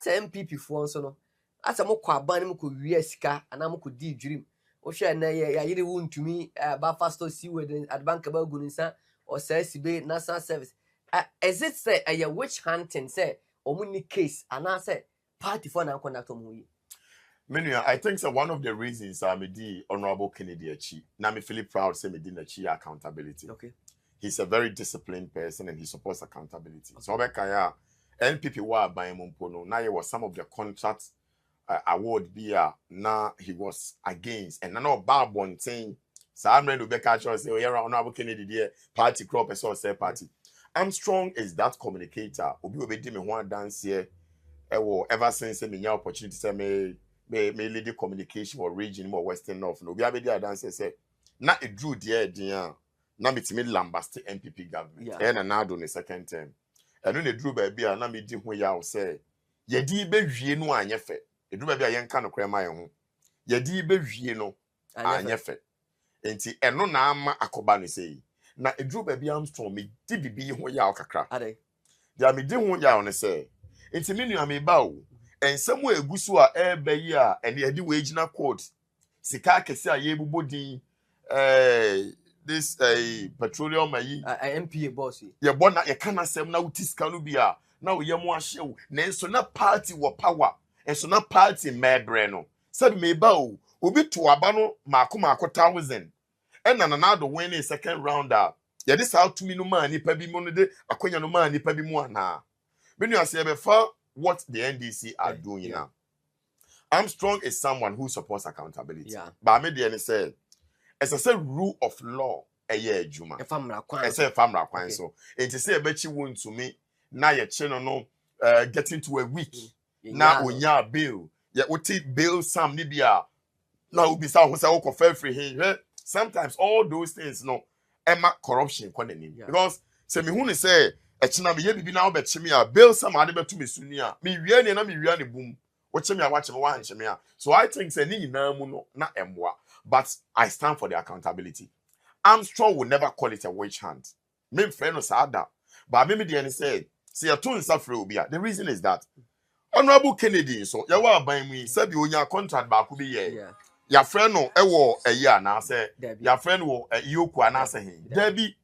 MPP for so no asa mo kwa ban mo ko wi asika ana mo ko di dwurim wo hwe na ya yire wontumi ba fasto si with at bank ba gunisa or say sibe national service is it say a witch hunting say omuni case ana say party for na conduct mo yi Menuya, I think so one of the reasons I made the Honorable Kennedy Achi. Now me feel proud say me didn't achieve accountability. okay. He's a very disciplined person and he supports accountability. So Obekaya NPP wa by Mumpono. Now he was some of the contracts award beer. Now he was against and now bad one thing. So I'm ready to be catch say, oh yeah, Honorable Kennedy there party crop as say party. Armstrong is that communicator. Obi obedi me one dance here. Ever since me your opportunity say me lead the communication or region or western north. No, we have a dance say na it drew the na me timi lambaste MPP government. And now do the second term. And when they drew baby na me di ho ya say ye di be hwie no anye fe. E drew baby a yenka no krema ye ho. Ye di be hwie no anye fe. Enti eno na ama akoba no say. Na e drew baby Armstrong me di bibi ho ya kakra. Ade. Dia me di ho ya no say. Enti me nua me ba o. Ensem wo egusu a ebe yi a ene ye di wagina code. Sika kese a ye bubodi this petroleum MPA boss ye born na ye kana sem na utiska no bia na wo ye mo ahye na enso na party wo power enso na party mebre no said me ba o obi to aba no mako 1000 and na do win in second round ye this how to me no man nipa bi mo no de akonya no man nipa bi mo ana me nu ase be fa what the NDC are doing now. Armstrong is someone who supports accountability. But me dey say as a rule of law juma. As a family kwan so. It is say e bechi won to me na ye che no getting to a week. Na onya bail. Ye oti bail sam ni bia na obi sa ho say wo kofa free he. Sometimes all those things no ema corruption kwa nanim. Because say me hu ni say echina me ye bibi na obechi me a bail sam ade betu me suni a. Me wie ne na me wie ne bum. Watch me a watch me one me. So I think say ni nyina mu no na emwa. But I stand for the accountability. Armstrong will never call it a witch hunt. Me friend no say that. But me the say a tune suffer obia. The reason is that Honorable Kennedy so ya wa ban mu say bi onya contract ba ku bi ye. Ya friend no e wo a year na say ya friend wo yoku ana say he. Dabi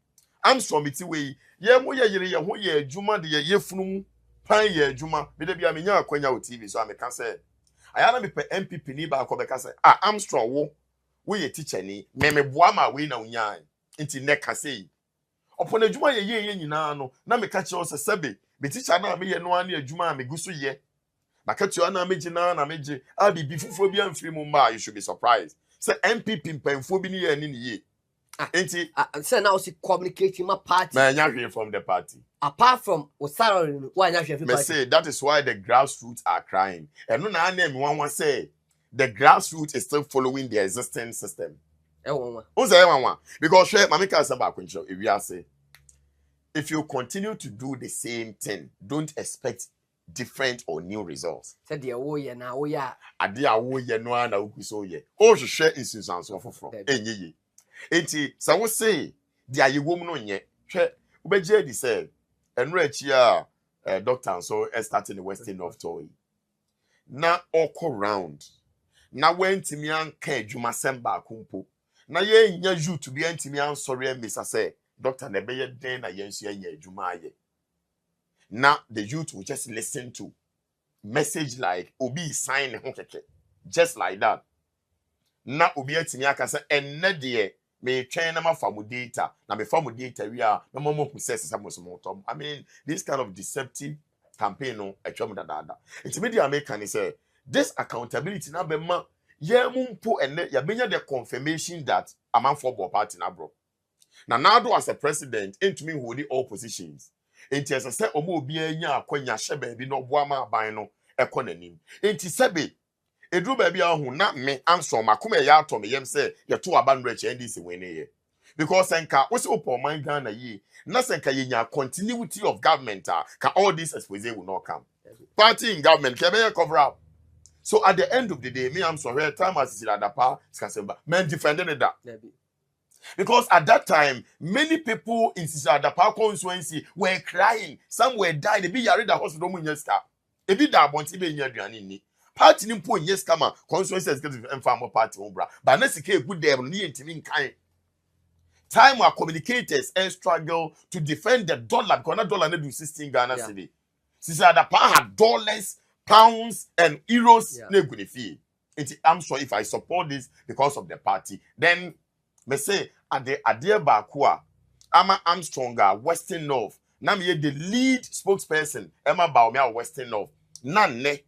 Armstrong miti we ye mo ye yire ye ho ye adwuma de ye funu pan ye adwuma. Me da bia me nya akwanya o TV so ameka say ayana me pe MPP ni ba ko be ka say Armstrong wo we teacher ni me boa ma we na unyan nti neka sei opona adwuma ye nyina no na me ka che o se sebe be teacher na me ye no an adwuma me guso ye na ka tuo na me gina na me gi bibi fufo bi amfiri mu ma you should be surprised say MPP mpanfo bi ni ye ni ye nti say now see communicating my party na nya hwe from the party apart from salary why nya hwe from party me say that is why the grassroots are crying and no na na me wan say the grassroots is still following the existing system. Because if you continue to do the same thing, don't expect different or new results. Said the oya na oya. Adia oya no ana ukuso ye. Oh, you share instance of from. Enye. Enti, so we say dia ye wom no nye. Hwe ubeje di say enra chia doctor so starting the western of toy. Na oko round. Na wentimi anka adwuma semba akompo na ye nya youth bi antimi ansori emisa say doctor na be ye den na yensu anya adwuma aye na the youth will just listen to message like obi sign ho keke just like that na obi atimi aka say enne de me twen na mafamu data na me famu data wi a na momo hu say samosomo tom. I mean this kind of deceptive campaign no atwam dada intermediate American say this accountability na be ma ye mumpo ene ya benya the confirmation that a man for party na bro na do as a president into me holding all positions enti as say omo obi anya akwanya hye baabi no boa ma aban no ekonanim enti sebe edru baabi ahu na me answer makoma ya ato me yem say ye to aba no reche ndc wene ye because enka wo se opo man Ghana ye na senka ye nya continuity of government ka all this expose will not come party in government ke be cover up. So at the end of the day, me I'm sorry, time as Siladapa, Skasemba, men defending that. Because at that time, many people in Siladapa constituency were crying. Some were dying. They be yari the hospital munyeska. Ebi da abonti be nya aduane ni. Party ni mpo yes kama constituency executive emfa party ombra. But na sika good dem ni ntimi nkan. Time our communicators and struggle to defend the dollar because that dollar do 16 Ghana cedi. Since the pound had dollars, pounds, and euros, I'm sure if I support this because of the party, then me say at the Adia Bakua, Ama Armstronga, Western North. Now me the lead spokesperson, Emma Bawumia Western North. None me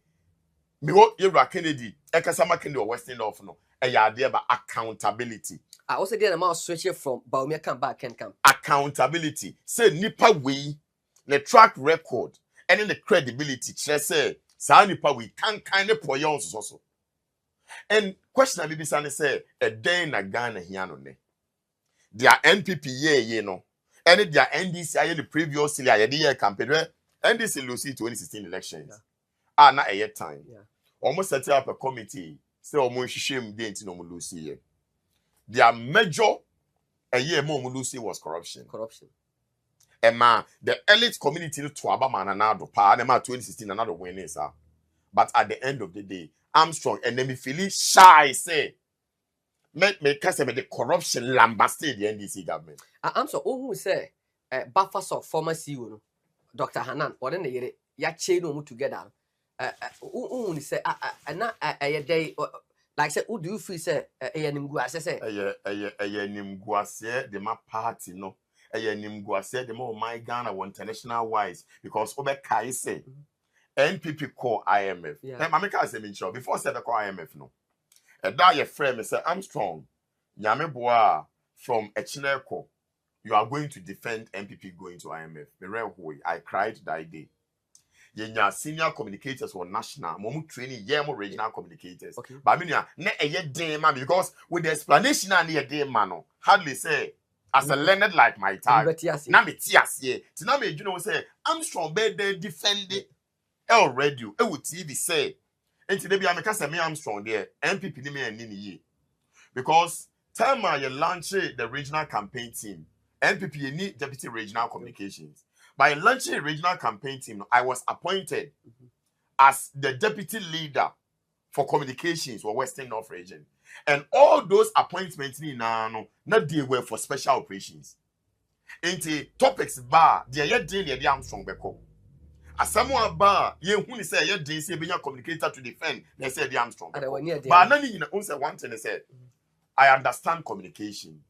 wo Ira Kennedy, Ekasama Kennedy or Western North no. Adia ba accountability. I also did a mouse switch from Bawumia come back and come. Accountability. Say nipa way, the track record, and then the credibility. Say nipa we can kind of poyons also. And question I be say a day na Ghana hiano ne. Their NPP ye no. And their NDC the previous year campaign. NDC lose 2016 elections. Na a year time. Almost set up a committee. Say almost shame didn't no lose here. Their major a year more Lucy was corruption. Emma, the elite community to Abama and another power, 2016 another winners. But at the end of the day, Armstrong and then me feel shy say make customer the corruption lambasted the NDC government. Armstrong who say buffers of former CEO Dr. Hanan or then the ya chain no together. Who say a day. Like say, who do you feel say nimguase say? Nimguase the ma party no. Nimguase the more my Ghana international wise because over Kai say NPP call IMF. Hey, Mamika say me before say the call IMF no. That your friend say Armstrong, Nyame boa from Echineko. You are going to defend NPP going to IMF. I cried that day. Yenya senior communicators or national, momu training, more regional communicators. Okay. But I mean, ne a day man because with the explanation and a day man, hardly say as a learned like my type. Na me tias ye. Tina me you know say Armstrong be they defend it. Already, it would TV say. And today be America say me Armstrong there. NPP ni me and nini ye. Because time I launch the regional campaign team, NPP you need deputy regional communications. By launching a regional campaign team, I was appointed as the deputy leader for communications for Western North region. And all those appointments not they were for special operations. Into topics bar, they are doing the Armstrong Beko. As someone bar, you who say you're doing being a communicator to defend, they said the Armstrong. But none of one thing they said, I understand communication.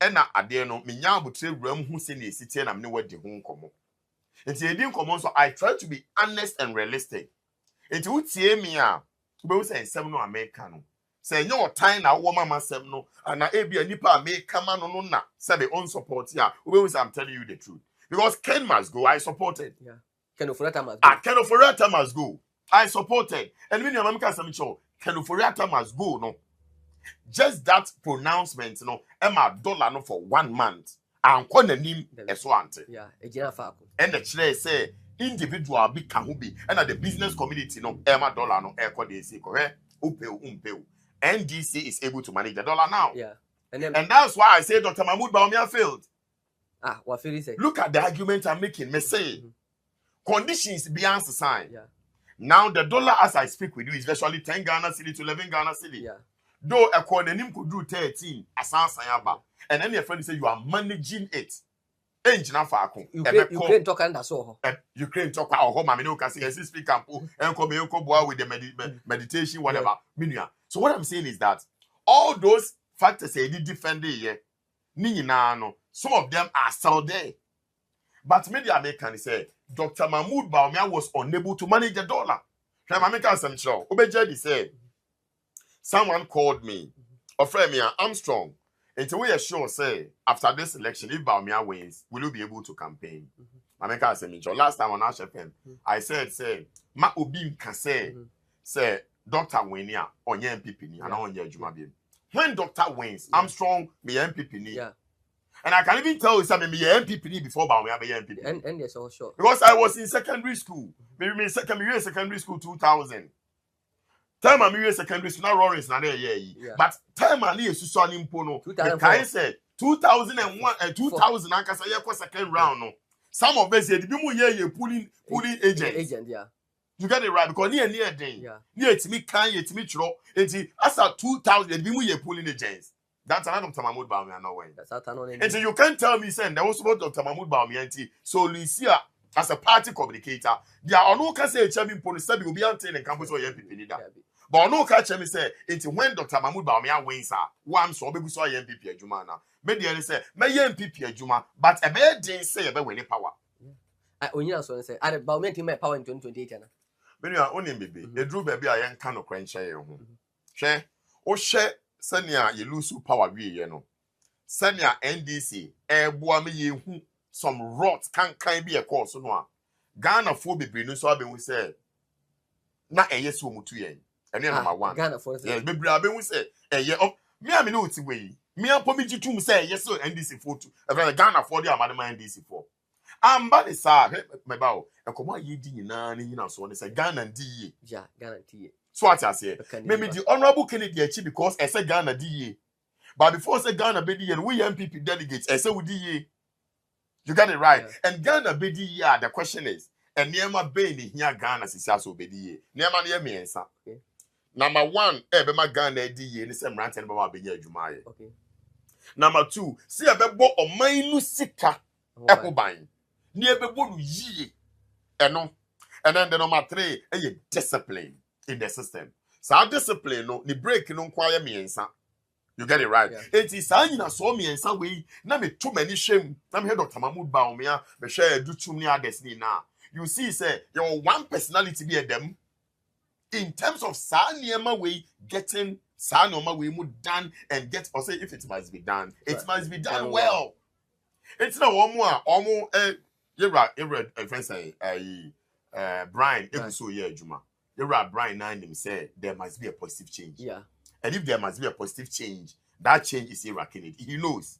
And na ade no me nya abotre ram hu se na city na me wadi hu nkomo enti edi nkomo so I try to be honest and realistic enti utie me a ube wo say nsem no America no say nya o time na wo mama nsem no ana ebia nipa America ma no na say be on support ya ube wo say I'm telling you the truth because Ken must go I supported Ken Oforiatta must go Ken Oforiatta must go I supported and when your America say me cho Ken Oforiatta must go no. Just that pronouncement, you know, Emma dollar no for 1 month. And kon nim eswante. And the chair say individual be can be and at the business community no Emma dollar no echo they say correct. Umpeu. NDC is able to manage the dollar now. And that's why I say Dr. Mahmoud Bawumia failed. What Philly say? Look at the argument I'm making. Me say conditions beyond sign. Now the dollar as I speak with you is virtually 10 Ghana cedi to 11 Ghana cedi. Though a coordinating could do 13 as sayaba, and then your friend say you are managing it. Engine for Ukraine talk and that's all. Ukraine talk about home. I mean, you can see speak camp and come with the meditation, whatever. So what I'm saying is that all those factors say did defend it. Some of them are still there. But media American say Dr. Mahmoud Bawumia was unable to manage the dollar. American Central. Obejedi said. Someone called me, offered me Armstrong. And we are sure, say, after this election, if Bawumia wins, will you be able to campaign? Mameka said, last time on HFM, I said, say, Ma Obim can say, Dr. Winia, on your MPP, and on your Jumabim. When Dr. wins, Armstrong, me MPP. And I can even tell you something, me MPP before Bawumia be MPP. And yes, also sure. Because I was in secondary school. Maybe secondary school 2000. Time I'm in secondary school, not Lawrence, not there, but time I'm in Susan Impono, I said 2001 and 2000, I can say, second round. No. Some of us said, you pulling agent. You get it right because near day. Yeah. Near to me can yet me tro. As at 2000 be we pulling agents. That's another Dr. Mahmoud Bawumia no way. That's not on And so you can't tell me saying there was about Dr. Mahmoud Bawumia. So Lucia as a party communicator, there are no can say champion police will be until the campus or MPP leader. But no catch me say it's when Dr. Mahmoud Bawumia wins one so be so MPP Jumana. Media say may MPP Juma, but a bad day say about winning power. I only so say I Bawumia team power in 2028 na. When you are only baby, a drew baby I am kind of quench you. Share or share senia you lose power we you know. Senia NDC boami some rot can be a course no. Ghana for baby no so I been we say na yes wo mutu yen. And number one. Ghana for yeah, baby I been we say me I know it's way. Me and Pomi Jitum say yes so NDC for two. Ghana for the Amadama NDC for. Bad sir, my bow. And come on, ye did na so on. Say Ghana D. Yeah, Ghana D. So what I say, maybe the honorable Kennedy achieve because I said Ghana D. But before I said Ghana BD and we MPP delegates, I said we D. You got it right. Yeah. And Ghana BD, the question is, and Niema Bailey here Ghana is also BD. Niema near me answer. Number one, my Ghana D and the same rant and Baba Benya Jumai. Okay. Number two, see a bebo or my Lucika Equibine. Near bebo ye. And then the number three, a discipline in the system. So our discipline, no, the break no choir me answer. You get it right. Yeah. It is I saw me in some way. Now me too many shame. I'm here Dr. Mahmoud Bawumia. Me share do too many destiny now. You see, say your one personality be a them. In terms of Sanyama way getting Sanoma way more done and get or say if it must be done, it must be done well. It's not one more almost you're friend say Brian so yeah Juma. You're Brian nine him say there must be a positive change. Yeah. And if there must be a positive change, that change is irrelevant. He knows.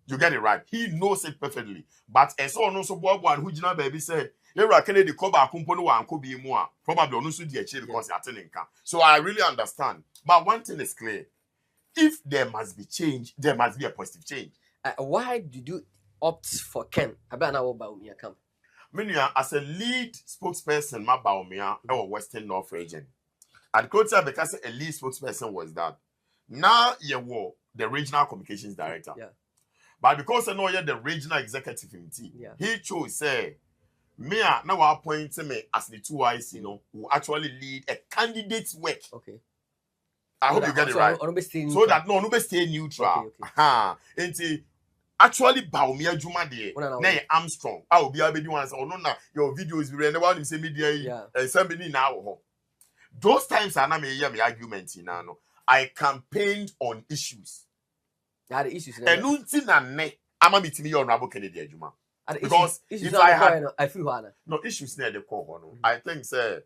You get it right. He knows it perfectly. But as all no so boy one who Jina baby say, you're Kennedy cover component one could be more. Probably no so dear because you're attending camp. So I really understand. But one thing is clear. If there must be change, there must be a positive change. Why did you opt for Ken? About now Bawumia camp. Meaning as a lead spokesperson, my Bawumia or Western North region. And culture because a lead spokesperson was that. Now you were the regional communications director. Yeah. But because I know you're the regional executive committee, he chose say me now appointing me as the two eyes, who actually lead a candidate's work. Okay. I hope you get it right. So that no be stay neutral. Okay. Actually Bawumia Juma de na Armstrong. I will be able to answer no na your videos be render one say media somebody now. Those times are not me argument no. I campaigned on issues. The issues. And nothing na ne. I'ma meet me honorable Kennedy Juma. Because if I had I feel no issues near the core. I think say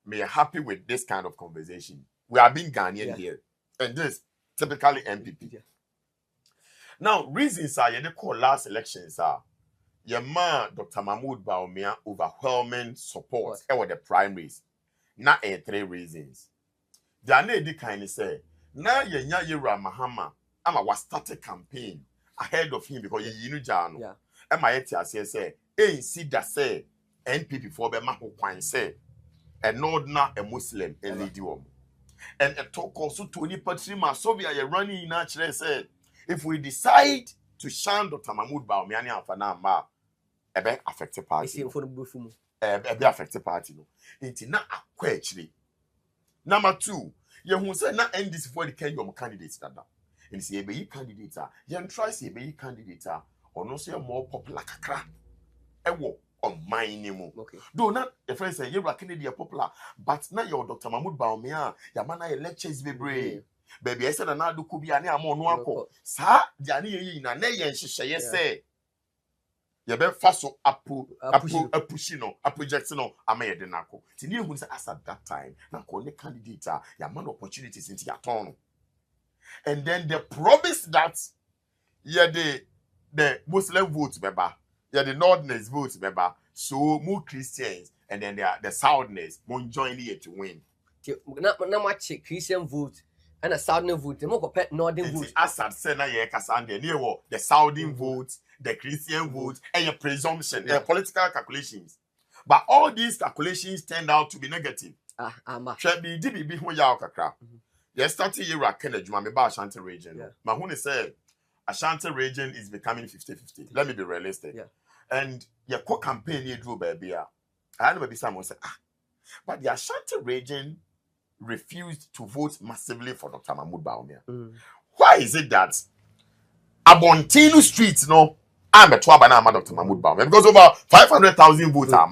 me happy with this kind of conversation. We are being Ghanaian here, and this typically MPP. Yeah. Now reasons are the call last elections are your man Dr. Mahmoud Bawumia overwhelming support over the primaries. Not 3 reasons. They are not the kind of say now Yera Mahama was start a campaign ahead of him because you know Jano. Yeah. And my say see that say NPP for be maho kwan say and not a Muslim and lead you. And a talk also to any patrima so we are running naturally said if we decide to shun Dr. Mahmoud Bawumia and Fanama a be affected party. Be affected party no. It's not actually. Number 2, you who say not end this for the Kenya candidates that. And see be candidates are you try say be candidates are or no say more popular kakra. Ewo on my name. Okay. Though not the friend say you're Kennedy popular, but now your Dr. Mahmoud Bawumia, your man lectures be brave. Baby, I said another could be an amon wako. Sa, Jani na ne yen she say. You be faso a pushino, a projectino, a mayor denako. Tini who say as at that time, na call candidate, your man opportunities into your town. And then they promise that the Muslim votes, beba, the Northerners votes, beba, so more Christians, and then the Southerners won't join here to win. Not much Christian vote. And a Southern vote, the more Northern vote. Assad said, the Southern vote, the Christian vote, and your presumption, your political calculations. But all these calculations turned out to be negative. Should be DBB who ya kakra. Yes, started year at Kennedy, my Ashanti region. My who said Ashanti region is becoming 50-50. Let me be realistic. And your campaign you drew baby. I know maybe someone said, but the Ashanti region refused to vote massively for Dr. Mahmoud Bawumia. Why is it that Abontinu Street, no, I'm a Twabana Dr. Mahmoud Bawumia because over 500,000 votes are.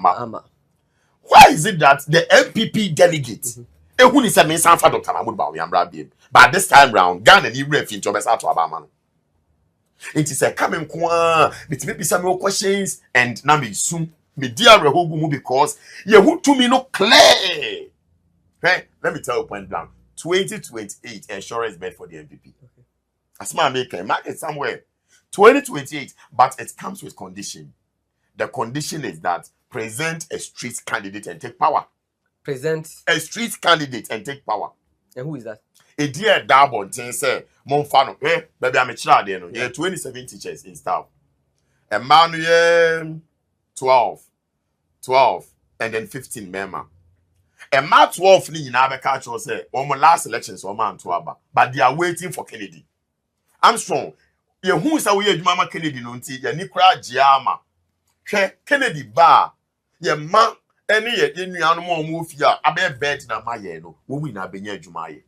Why is it that the MPP delegates, who is a minister for Dr. Mahmoud Bawumia, but this time round, Ghana and Europe in Jobesa to Abaman? It is a coming qua, it may be some more questions, and now me soon, me dear Rehogumu, because you who to me no clear. Hey, let me tell you point blank 2028 insurance bed for the MPP. As my maker, mark it somewhere 2028, but it comes with condition. The condition is that present a street candidate and take power. Present a street candidate and take power. And who is that? A dear Dabon thing say, Monfano, baby, I'm a child, you know, 27 teachers in staff. Emmanuel 12, and then 15 member. And Mark 12 ni na catch us say on my last elections or man to aba, but they are waiting for Kennedy. Armstrong, you who say we Mama Kennedy no nti ya nikra jiama. Hwe Kennedy ba ye ma ene ye nuanu mo ofia abe bet na maye no wo wi na benya adwuma ye.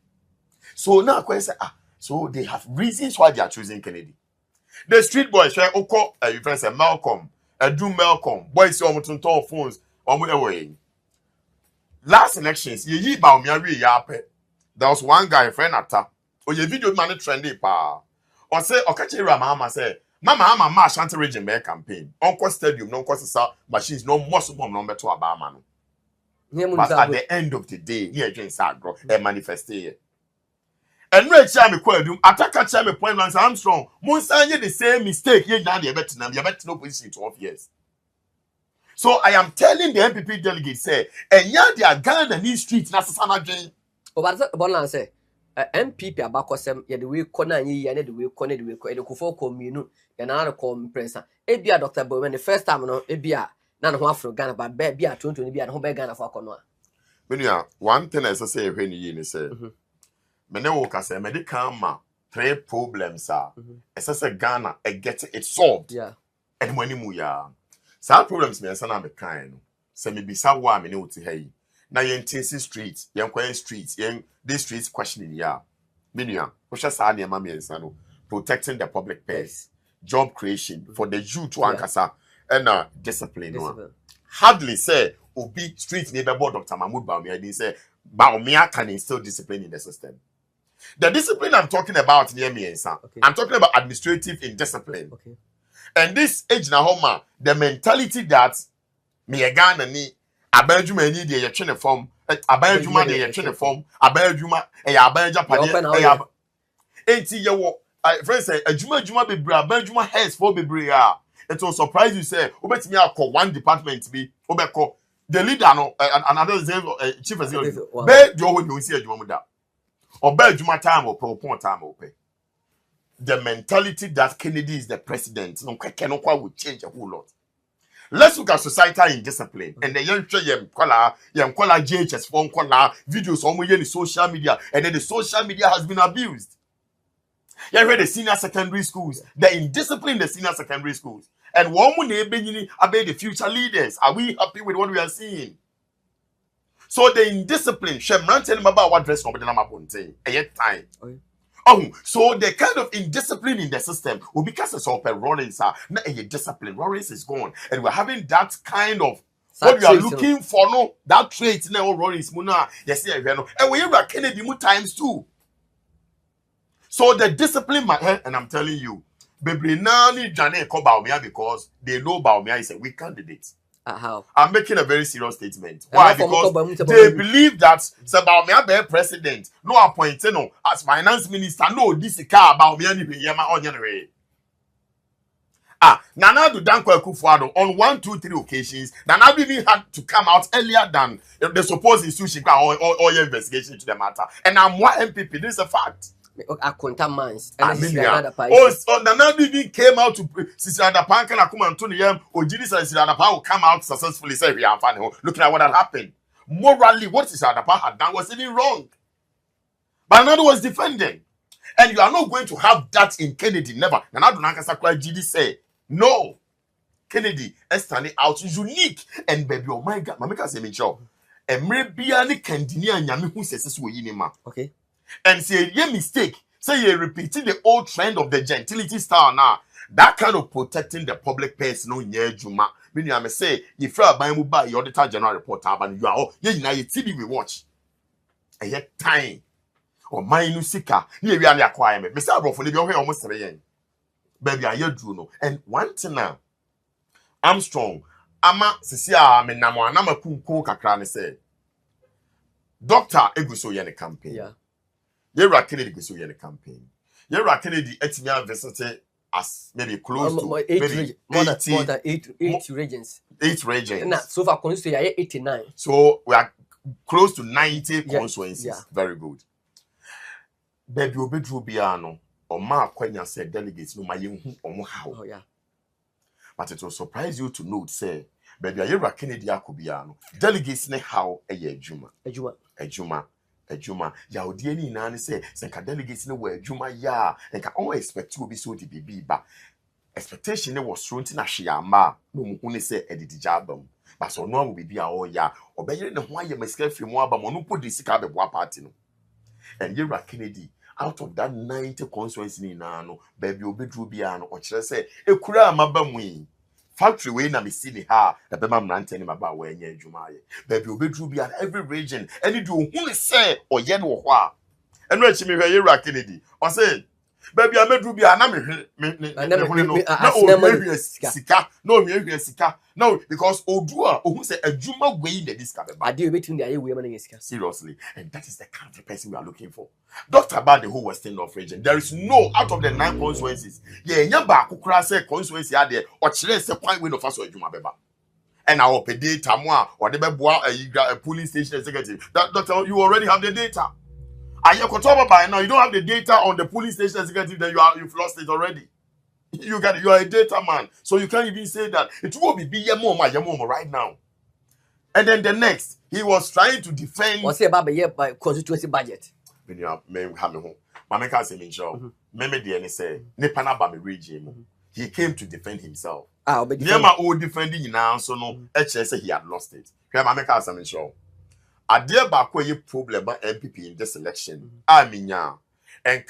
So now I say so they have reasons why they are choosing Kennedy. The street boys share oko you friend say Malcolm, Malcolm, boys you on phones away. Last elections, ye Bawumia we yape. There was one guy, friend Atta. Or your video man trendy pa. Or say, or catch mama say, Mama Ashanti region mayor campaign. Uncle stadium, no cost machines, no most of them number to a barman. But at the end of the day, here again Sagro, a manifestation. And red chami kwedum, attacker chami point Lance Armstrong, Monsignor the same mistake, ye now the better, you bet no position 12 years. So I am telling the MPP delegates say, and yeah, they are Ghana these streets na sasana again. Oh, but Bonland say, MPP abakosem ye the way corner ye the way corner the way the kufo commune ye na na compressor. Ebia Dr. Bawumia the first time no ebia na no afro Ghana but be a 2020 bia no be Ghana for kono. Menya one thing I say when you say, me ne wo ka say me de kan ma three problems are. Say Ghana get it solved. Yeah. And money mu ya. Some problems me answer na me kind no. Say me bisa wa me ne uti hey. Na yen tinsi street, yen kway street, yen this streets questioning ya. Minua, wosha sa na ma me answer no. Protecting the public purse, job creation for the youth to ankasa and discipline. Hardly say obi street neighbor Dr. Mahmoud Bawumia didn't say Bawumia can instill discipline in the system. The discipline I'm talking about near me, I'm talking about administrative indiscipline. Okay. And this age na homa, the mentality that me a Ghana ni abayjuma ni de ye twene form, abayjuma de ye twene form, abayjuma e ya abayja pade e ya enti ye wo friend say adjuma bebre abayjuma heads for bebre a it will surprise you say obetimi akọ one department bi obekọ the leader no another chief executive be do ho ni si adjuma mu da obayjuma time or propon time ope. The mentality that Kennedy is the president, no will change a whole lot. Let's look at societal indiscipline. And the young kola JHS phone kola videos on the social media, and then the social media has been abused. You read the senior secondary schools, the indiscipline in the senior secondary schools. And one more about the future leaders. Are we happy with what we are seeing? So the indiscipline, Shemran tell them about what dress company I'm upon saying. A yet time. Oh, so the kind of indiscipline in the system will because it's all Rollins are not a discipline. Rollins is gone, and we're having that kind of what we are looking for. No, that trait now Rollins Muna. Yes, yeah, and we have Kennedy more times too. So the discipline, and I'm telling you, baby, now need Jane call Bawumia because they know Bawumia is a weak candidate. How? I'm making a very serious statement. Why? Because they believe that Bawumia be president, no appointed, no as finance minister, no this car Bawumia ni yama on way. Nana do Danko Akufo-Addo on 1, 2, 3 occasions. Nana even had to come out earlier than the supposed institution or your investigation into the matter. And I'm one MPP. This is a fact. Akonta mans. Ah, And this is Minya. another part. Oh, Nana even came out to Sister Adapan can come and Tony Yam or Jidis and Sister Adapan will come out successfully. Say, we are fine. Looking at what had happened. Morally, what Sister Adapan had done was even wrong. But another was defending. And you are not going to have that in Kennedy. Never. Nana Dunaka Sakwa Jidi say, no. Kennedy is standing out unique. And baby, oh my God, Mamika say, Micho. And maybe any Candinia and Yami who says this way in ma. Okay. And say, yeah, mistake. Say you're repeating the old trend of the gentility style now. That kind of protecting the public purse, no, yeah, Juma. Meaning, I may say, if you are buying buy your auditor general report, and you are all, yeah, now your TV we watch. And yet, time or my new seeker, near the acquirement. Mr. Broffoli, you're here almost 3 years. Baby, I hear Juno. And one thing now, I'm strong. Ama, Sisia, I'm in Namo, and I'm a cool kakrani say. Doctor Eguso Yen campaign. Yeah. Yera Kennedy go so the campaign. Yera Kennedy etimi visited as maybe close to more than eight regions. 8 regions. Nah, so far constituency 89. So we are close to 90 Yeah. constituencies. Yeah. Very good. Baby obedru biano or ma kwanya said delegates no mayenhu omo how. Oh yeah. But it will surprise you to note say baby Yera Kennedy akobiano delegates ne how ejuma. Ejuma ya odi ani na ne say senka delegates ne wa ejuma ya enka on expect you be so di bibi ba expectation ne was thrown na hwe ama no mu ne say edidi jabam but so no bibi a o ya obeyere ne ho aye masika fi mu aba mo no podi sika be boa party no and Yera Kennedy out of that 90 constituency ni na no baby obedru bia no o kire say ekura amaba mu yi factory we na me see ni ha e be ma mrante ni maba wa enya adwuma aye baby obedru bia every region any do hu say oye no ho a eno achi me hwe Yera Kennedy o say baby amedru bia na me hwe me no na o hwe sika no me hwe sika no because odua ohun say adwuma we na this ka be ba Ade obetun dey we man sika. seriously, and that is the kind of person we are looking for. Doctor about the whole Western North region. There is no out of the 9 constituencies. Yeah, nyamba akukura say constituency are there or chile say point we no faso adwuma beba. And our pay data more or the beboa a polling station executive. That doctor, you already have the data. And you by now, you don't have the data on the polling station executive, then you've lost it already. You are a data man, so you can't even say that it will be yamoma right now. And then the next, he was trying to defend. What's about the year by constituency budget? When you are home, Mama can say me show. Meme the say Nepana ba me regime. He came to defend himself. Ah, but Near my old defending now, so no, HS he had lost it. Mama can say me show. A dear back where you problem about MPP in this election. I mean, yeah, and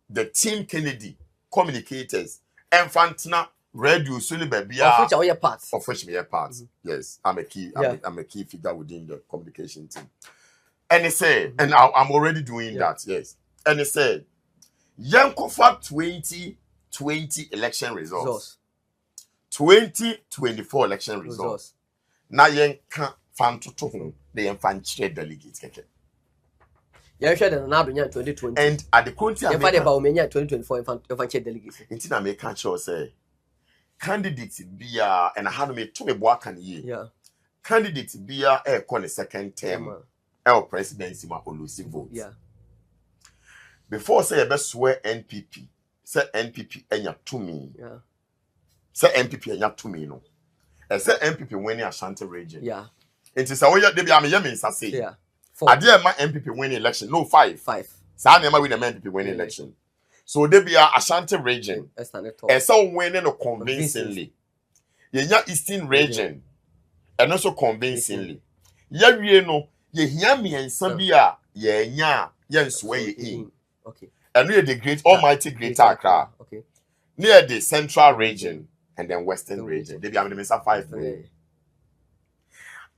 the team Kennedy communicators and Fantina radio soon baby of which are your parts. of which me a part. Yes, I'm a key. I'm a key figure within the communication team. And he said, and I'm already doing that. Yes, and he said, Yankofa 2020 election results, 2024 election results. Now Yanka fan to whom they fan delegates. Yeah, sure. Then now 2020. And at the country, yeah, but Bawumia 2024 infant delegates. Until I make sure say candidates be and I had me to a work and ye. Yeah. Candidates be a call a second term. Our presidency ma olusi vote. Yeah. Before say best swear NPP. Say NPP enya to me. Yeah. Say NPP enya to me no. And say NPP winning Ashanti region. Yeah. It is a way they be am yemen say. Yeah. I dare my MPP winning election. No 5. 5. Sa na win the MPP winning election. So they be a Ashanti region. And so winning convincingly. Yenya Eastern region. And also convincingly. Yeah, we know. Ye hear me and some be a yes way in. Okay. And near the great almighty greater Accra. Okay. Near the central region and then western region. They be having the 5.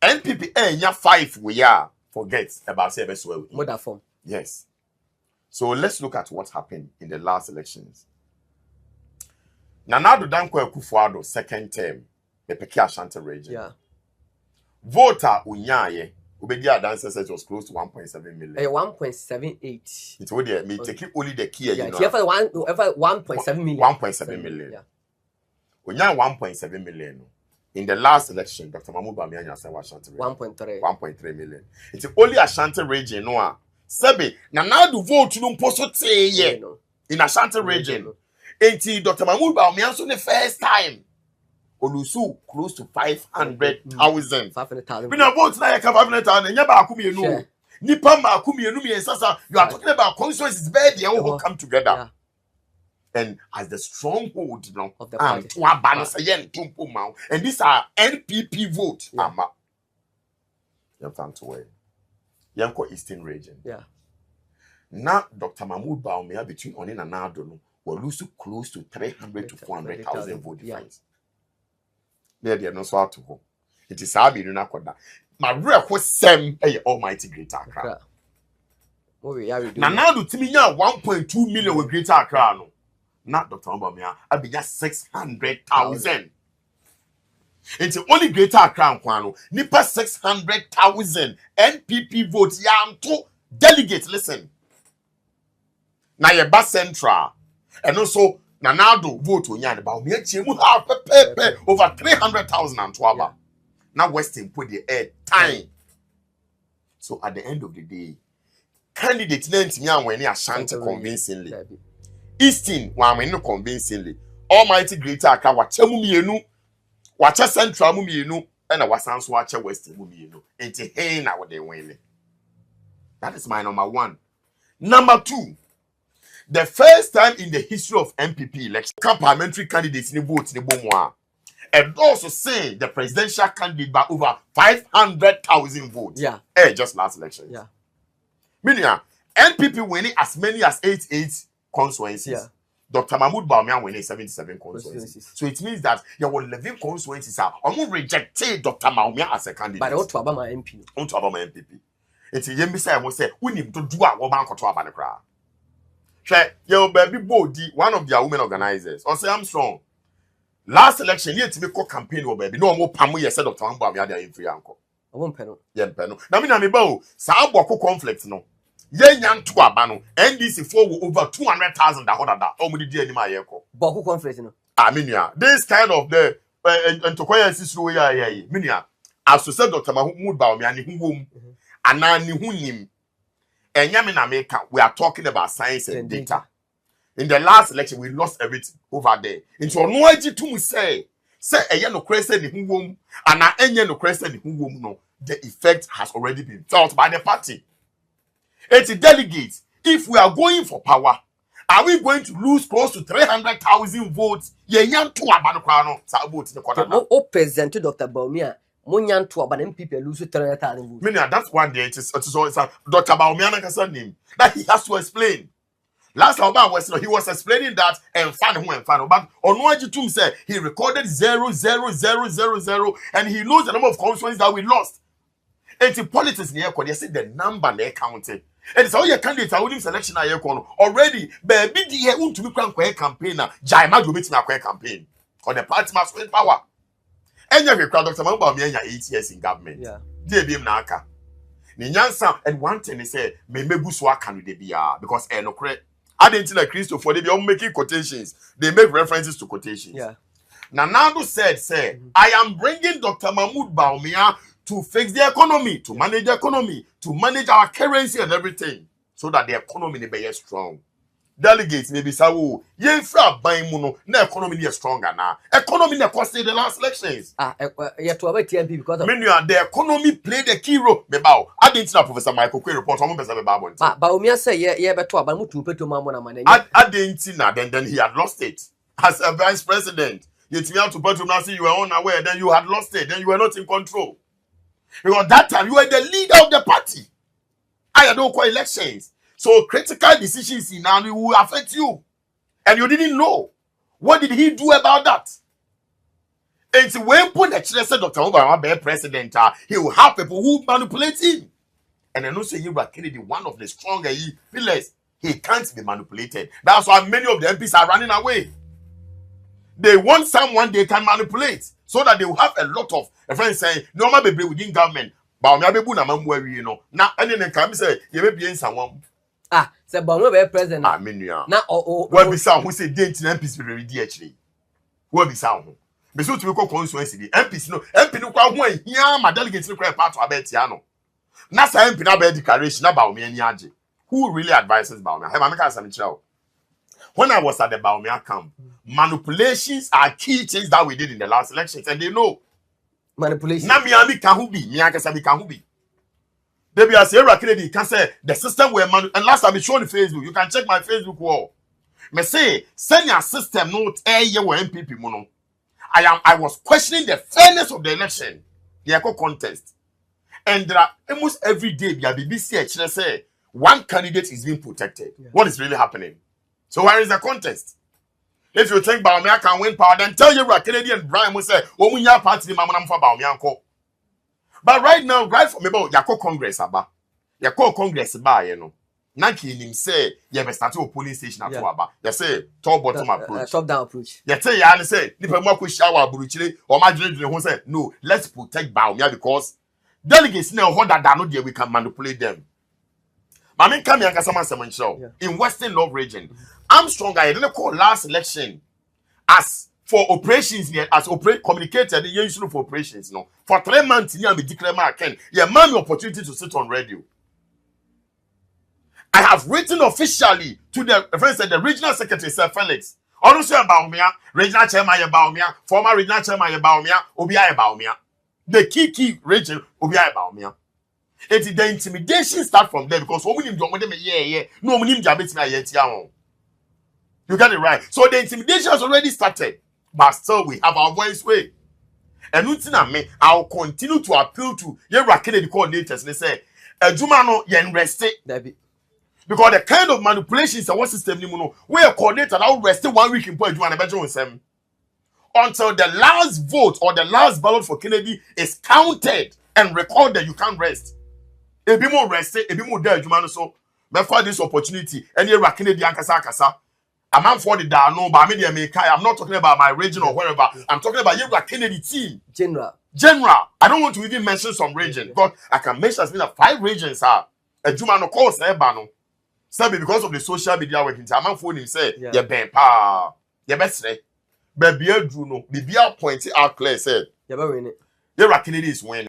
NPP 5 we are forget about service well. Mother form. Yes. So let's look at what happened in the last elections. Nanado Danko Kufuado second term, the Peki Ashanti region. Yeah. Voter Unyaye. Ubedia dancer says it was close to 1.7 million. 1.78. It's what me take only the key. Yeah, you know. 1.7 million. 1.7 million. Yeah. Unya 1.7 million. In the last election, Dr. Mahmoud Bawumia said Ashanti region. 1.3. 1.3 million. It's only Ashanti region no Sebe, na do vote no mposo teye in Ashanti region. Enti Dr. Mahmoud Bawumia so the first time olusu close to 500,000. 500,000. We na vote na yaka 500,000 nya ba akum yenu. Nipa ma akum yenu mi sasa. You are talking about constituencies where they all come together. Yeah. And as the stronghold, you know, of the party. And these are NPP votes. Yeah. Yanko Eastern region. Yeah. Now, Dr. Mahmoud Bawumia between Onin and Nadono will lose close to 300 to 400,000 vote difference. There, they are not so to go. It is our million. My real question is Almighty Greater Accra. Now, do Timiya 1.2 million with Greater Accra. Not Dr. Bawumia, I be just 600,000. It's only Greater Accra Kwano. Nipa 600,000 NPP votes. Yam to delegate. Listen. Na ye ba central. And also Nanado vote on Yan Bawumia chemu have over 300,000 and Twaba. Now Western put the air time. So at the end of the day, candidate named me when they Ashanti convincingly. Eastern one convincingly. Almighty Greater Accra wachemu mienu. Wacha central mu mienu and a wasanso wacha western mu mienu. Enti hey na what they win. That is my number one. Number two, the first time in the history of MPP election, parliamentary candidates in the vote in the Bawumia, and also saying the presidential candidate by over 500,000 votes. Yeah. Just last election. Yeah. Meaning, NPP winning as many as 88 constituencies. Yeah. Dr. Mahmoud Bawumia winning 77 constituencies. So it means that there were 11 constituencies are almost rejected Dr. Bawumia as a candidate. But I want to about my MP. Want to about my MPP. It's a yemi say I must say we need to do a woman control about the crowd. Your baby body, one of their women organizers, or say I'm strong. Last election, here to make a campaign or baby. No more pamu you said Dr. Bawumia there in free uncle. I won't penal. Yeah, penal. Now me bow. Sa boko conflict no. Yen yan to abano. NDC for over 200,000 that. How many dear anima yeko? Boko conflict no. I mean yeah. This kind of the and to kwaya sisu ya. Minia. As to say Dr. Mahmoud Bawumia ni hum. Anani hunim. And Yamina America, we are talking about science and data. In the last election, we lost everything over there. Into no idea to say a yellow crescent in whom and a yellow crescent in whom no, the effect has already been felt by the party. It's a delegate. If we are going for power, are we going to lose close to 300,000 votes? Ye yan to abanokrano sa vote in the quarter. O present Dr. Bawumia. Munyan to about MPP lose 300,000 votes. Meaning that's one day it is Dr. Bawumia name that he has to explain. Last time he was explaining that and fan, but on one said he recorded 00000 and he knows the number of constituencies that we lost. And in politics near they said the number they counted. And it's all your candidates are winning selection already. Baby, the want to be campaigner. Jaima go meet my campaign. Or the party must win power. And you crowd Dr. Mahmoud Bawumia 8 years in government. Yeah. They be naka. Ninyansa and one thing they say me buswa can they be because no credit. I didn't like Christopher, they be making quotations. They make references to quotations. Yeah. Nanado said, I am bringing Dr. Mahmoud Bawumia to fix the economy, to manage the economy, to manage our currency and everything, so that the economy will be strong. Delegates maybe say, oh, ye fra buying muno, na economy is stronger now. Economy na cost the last elections. Yeah, to about TMP because of the economy played a key role. Bebao, I didn't know Professor Michael Quay report on Bebao. Bawumia say, yeah, but to about to pay to Mamma money. I didn't know, then he had lost it. As a vice president, you have to put now see you were unaware, then you had lost it, then you were not in control. Because that time you were the leader of the party. I don't call elections. So critical decisions in now will affect you. And you didn't know. What did he do about that? And so when put the chair Dr. Obama be president, he will have people who manipulate him. And I know say you are Kennedy, one of the stronger pillars. He can't be manipulated. That's why many of the MPs are running away. They want someone they can manipulate so that they will have a lot of friends saying, no man be within government. But me abebu na mamwe you know. Now any can say you may be in someone. Say Bawumia be president. Menuya. Na what be sound who say date MPs be ready actually. What be sound? Be so to make constituency MPs no MP no kwa ho ahia ma delegate no kwa part to abetia no. Na say MP na be declaration na Bawumia ni age. who really advises Bawumia? Hey, Mamika Samichao. When I was at the Bawumia camp, manipulations are key things that we did in the last elections, and they know. Manipulation. Na Miami Kahubi, Miakasabi Kahubi. They be as Sarah Kennedy can say the system were and last time I showed on Facebook, you can check my Facebook wall. Me say, send your system note year MPP mono. I was questioning the fairness of the election, the echo contest. And there are almost every day the BBC actually say one candidate is being protected. Yeah. What is really happening? So where is the contest? If you think Bawumia can win power, then tell your Canadian Brian will say, "Oh, we have party mama for Bawumia." But right now, right from about Yako Congress aba, Yako Congress ba, you know. Nanki him say you have started a polling station at Waba. They say top bottom approach, top down approach. You say ya say nipa mo ko shower buruchire or ma dwene who say no, let's protect Bawumia because delegates now hold that no there we can manipulate them. Mami come here kasama semencho in Western North region. Armstrong I didn't call last election as for operations here as communicated the issue for operations no for 3 months here be declare my ken yeah man the opportunity to sit on radio. I have written officially to the regional secretary Sir Felix also Bawumia regional chairman Bawumia former regional chairman Bawumia obi Bawumia the key region obi Bawumia. It is the intimidation start from there because when we need no we need to you got it right. So the intimidation has already started. But still, we have our voice way. And I'll continue to appeal to your Kennedy coordinators. And they say, Jumano, yen rest because the kind of manipulations and what system we are coordinated, I'll rest 1 week in point until the last vote or the last ballot for Kennedy is counted and recorded. You can't rest. A bit more rest, a bit more there, Jumano. So, before this opportunity, and you're Kennedy and Kasa. I'm for the no, but I'm not talking about my region or wherever. I'm talking about your Kennedy team. General. I don't want to even mention some region. But I can mention as many 5 regions are. A Jumano course, Bano. Sabi because of the social media working. I'm for him say, yeah, ben pa. Yeah, best say. But be a Juno, be a pointed out clear said. Yeah, Kennedy is winning.